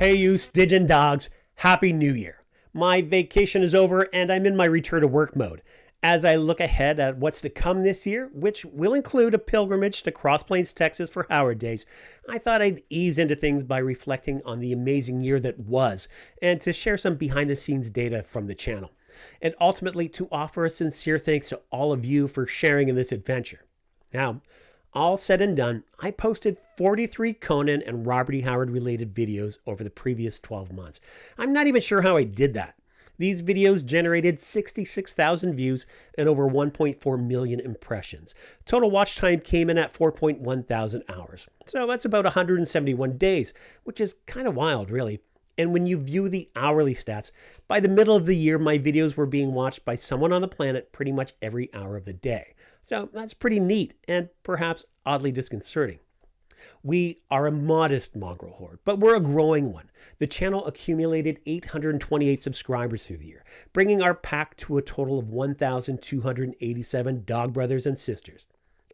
Hey you Stygian Dogs, Happy New Year. My vacation is over and I'm in my return to work mode. As I look ahead at what's to come this year, which will include a pilgrimage to Cross Plains, Texas for Howard Days, I thought I'd ease into things by reflecting on the amazing year that was and to share some behind the scenes data from the channel. And ultimately to offer a sincere thanks to all of you for sharing in this adventure. Now, all said and done, I posted 43 Conan and Robert E. Howard related videos over the previous 12 months. I'm not even sure how I did that. These videos generated 66,000 views and over 1.4 million impressions. Total watch time came in at 4.1 thousand hours. So that's about 171 days, which is kind of wild, really. And when you view the hourly stats, by the middle of the year, my videos were being watched by someone on the planet pretty much every hour of the day. So that's pretty neat and perhaps oddly disconcerting. We are a modest mongrel horde, but we're a growing one. The channel accumulated 828 subscribers through the year, bringing our pack to a total of 1,287 dog brothers and sisters.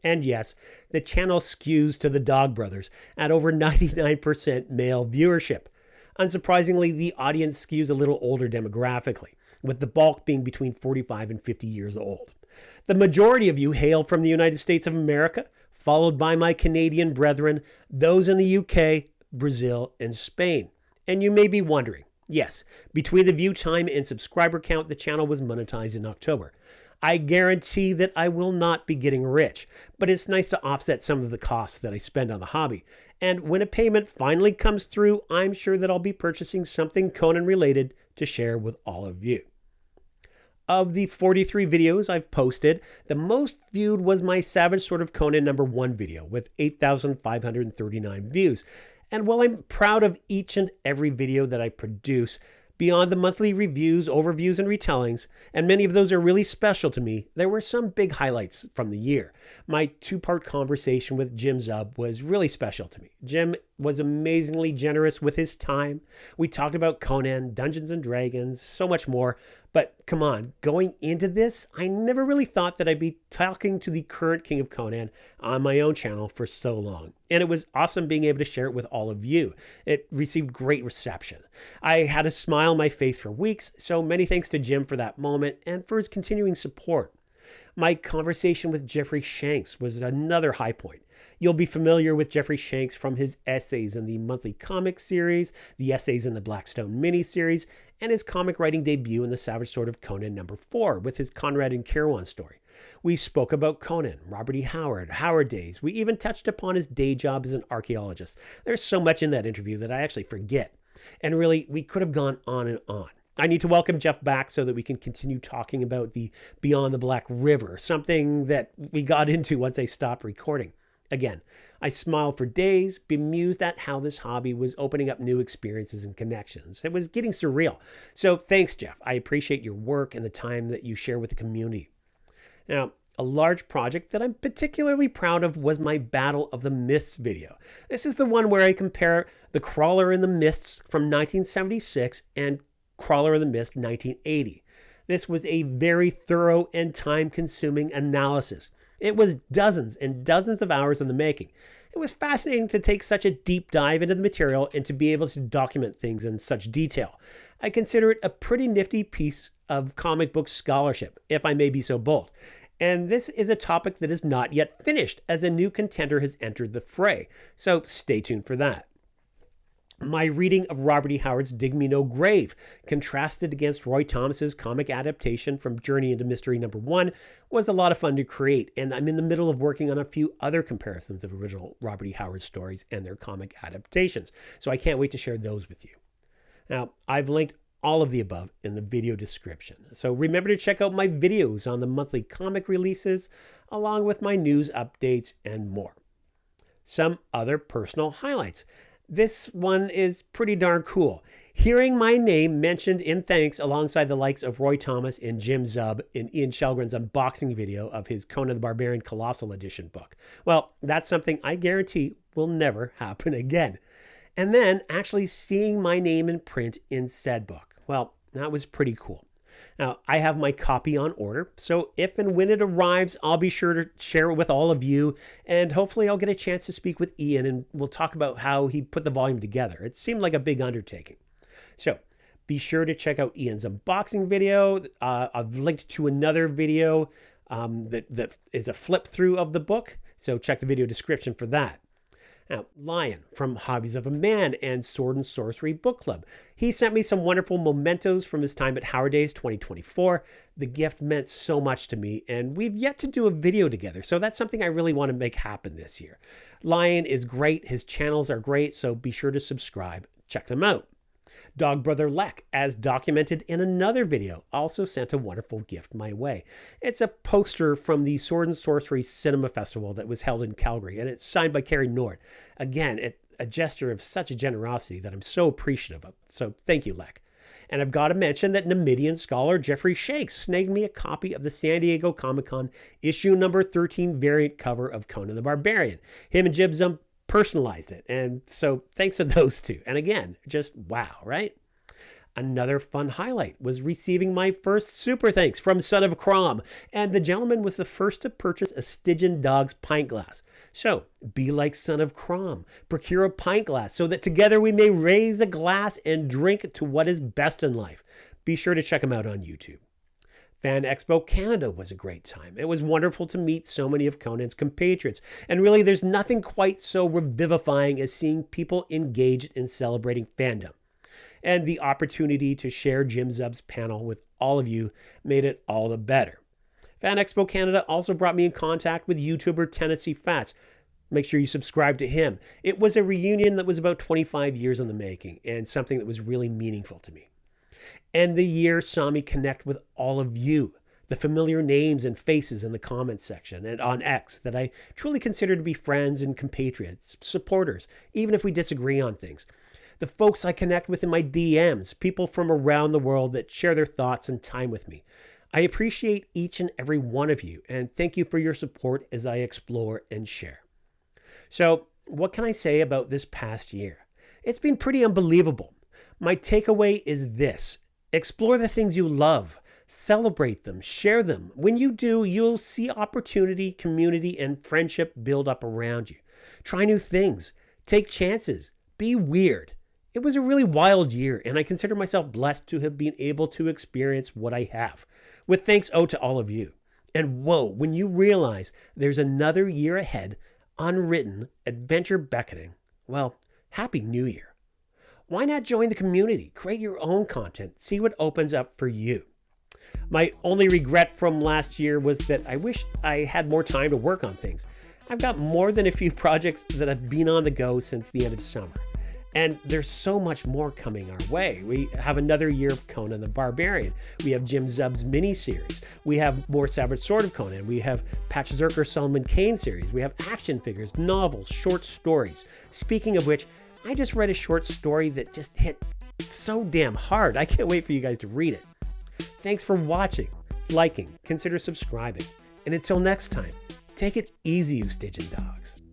And yes, the channel skews to the dog brothers at over 99% male viewership. Unsurprisingly, the audience skews a little older demographically, with the bulk being between 45 and 50 years old. The majority of you hail from the United States of America, followed by my Canadian brethren, those in the UK, Brazil, and Spain. And you may be wondering, yes, between the view time and subscriber count, the channel was monetized in October. I guarantee that I will not be getting rich, but it's nice to offset some of the costs that I spend on the hobby. And when a payment finally comes through, I'm sure that I'll be purchasing something Conan related to share with all of you. Of the 43 videos I've posted, the most viewed was my Savage Sword of Conan #1 video with 8,539 views. And while I'm proud of each and every video that I produce, beyond the monthly reviews, overviews, and retellings, and many of those are really special to me, there were some big highlights from the year. My two-part conversation with Jim Zub was really special to me. Jim was amazingly generous with his time. We talked about Conan, Dungeons & Dragons, so much more. But come on, going into this, I never really thought that I'd be talking to the current King of Conan on my own channel for so long. And it was awesome being able to share it with all of you. It received great reception. I had a smile on my face for weeks, so many thanks to Jim for that moment and for his continuing support. My conversation with Jeffrey Shanks was another high point. You'll be familiar with Jeffrey Shanks from his essays in the monthly comic series, the essays in the Blackstone miniseries, and his comic writing debut in the Savage Sword of Conan #4 with his Conrad and Kirwan story. We spoke about Conan, Robert E. Howard, Howard Days. We even touched upon his day job as an archaeologist. There's so much in that interview that I actually forget. And really, we could have gone on and on. I need to welcome Jeff back so that we can continue talking about the Beyond the Black River, something that we got into once I stopped recording. Again, I smiled for days, bemused at how this hobby was opening up new experiences and connections. It was getting surreal. So thanks, Jeff. I appreciate your work and the time that you share with the community. Now, a large project that I'm particularly proud of was my Battle of the Mists video. This is the one where I compare the Crawler in the Mists from 1976 and Crawler in the Mist 1980. This was a very thorough and time-consuming analysis. It was dozens and dozens of hours in the making. It was fascinating to take such a deep dive into the material and to be able to document things in such detail. I consider it a pretty nifty piece of comic book scholarship, if I may be so bold. And this is a topic that is not yet finished, as a new contender has entered the fray. So stay tuned for that. My reading of Robert E. Howard's Dig Me No Grave, contrasted against Roy Thomas's comic adaptation from Journey into Mystery #1, was a lot of fun to create, and I'm in the middle of working on a few other comparisons of original Robert E. Howard stories and their comic adaptations, so I can't wait to share those with you. Now, I've linked all of the above in the video description, so remember to check out my videos on the monthly comic releases, along with my news updates and more. Some other personal highlights. This one is pretty darn cool. Hearing my name mentioned in thanks alongside the likes of Roy Thomas and Jim Zub in Ian Chalgren's unboxing video of his Conan the Barbarian Colossal edition book. Well, that's something I guarantee will never happen again. And then actually seeing my name in print in said book. Well, that was pretty cool. Now, I have my copy on order, so if and when it arrives, I'll be sure to share it with all of you, and hopefully I'll get a chance to speak with Ian, and we'll talk about how he put the volume together. It seemed like a big undertaking. So, be sure to check out Ian's unboxing video. I've linked to another video that is a flip through of the book, so check the video description for that. Now, Lion from Hobbies of a Man and Sword and Sorcery Book Club. He sent me some wonderful mementos from his time at Howard Days 2024. The gift meant so much to me, and we've yet to do a video together, so that's something I really want to make happen this year. Lion is great. His channels are great, so be sure to subscribe. Check them out. Dog Brother Lek, as documented in another video, also sent a wonderful gift my way. It's a poster from the Sword and Sorcery Cinema Festival that was held in Calgary, and it's signed by Carrie Nord. Again, a gesture of such a generosity that I'm so appreciative of. So thank you, Lek. And I've got to mention that Namidian scholar Jeffrey Shanks snagged me a copy of the San Diego Comic-Con issue number 13 variant cover of Conan the Barbarian. Him and Jibzum personalized it, and so thanks to those two. And again, just wow, right? Another fun highlight was receiving my first super thanks from Son of Crom, and the gentleman was the first to purchase a Stygian Dogs pint glass. So be like Son of Crom, procure a pint glass so that together we may raise a glass and drink to what is best in life. Be sure to check him out on YouTube. FanExpo Canada was a great time. It was wonderful to meet so many of Conan's compatriots, and really there's nothing quite so revivifying as seeing people engaged in celebrating fandom. And the opportunity to share Jim Zub's panel with all of you made it all the better. FanExpo Canada also brought me in contact with YouTuber Tennessee Fats. Make sure you subscribe to him. It was a reunion that was about 25 years in the making, and something that was really meaningful to me. And the year saw me connect with all of you, the familiar names and faces in the comments section and on X that I truly consider to be friends and compatriots, supporters, even if we disagree on things. The folks I connect with in my DMs, people from around the world that share their thoughts and time with me. I appreciate each and every one of you, and thank you for your support as I explore and share. So, what can I say about this past year? It's been pretty unbelievable. My takeaway is this: explore the things you love, celebrate them, share them. When you do, you'll see opportunity, community, and friendship build up around you. Try new things, take chances, be weird. It was a really wild year, and I consider myself blessed to have been able to experience what I have, with thanks owed to all of you. And whoa, when you realize there's another year ahead, unwritten, adventure beckoning, well, Happy New Year. Why not join the community, create your own content, see what opens up for you? My only regret from last year was that I wish I had more time to work on things. I've got more than a few projects that have been on the go since the end of summer. And there's so much more coming our way. We have another year of Conan the Barbarian. We have Jim Zub's mini-series. We have more Savage Sword of Conan. We have Patch Zerker Solomon Kane series. We have action figures, novels, short stories. Speaking of which, I just read a short story that just hit so damn hard. I can't wait for you guys to read it. Thanks for watching, liking, consider subscribing. And until next time, take it easy, you Stygian Dogs.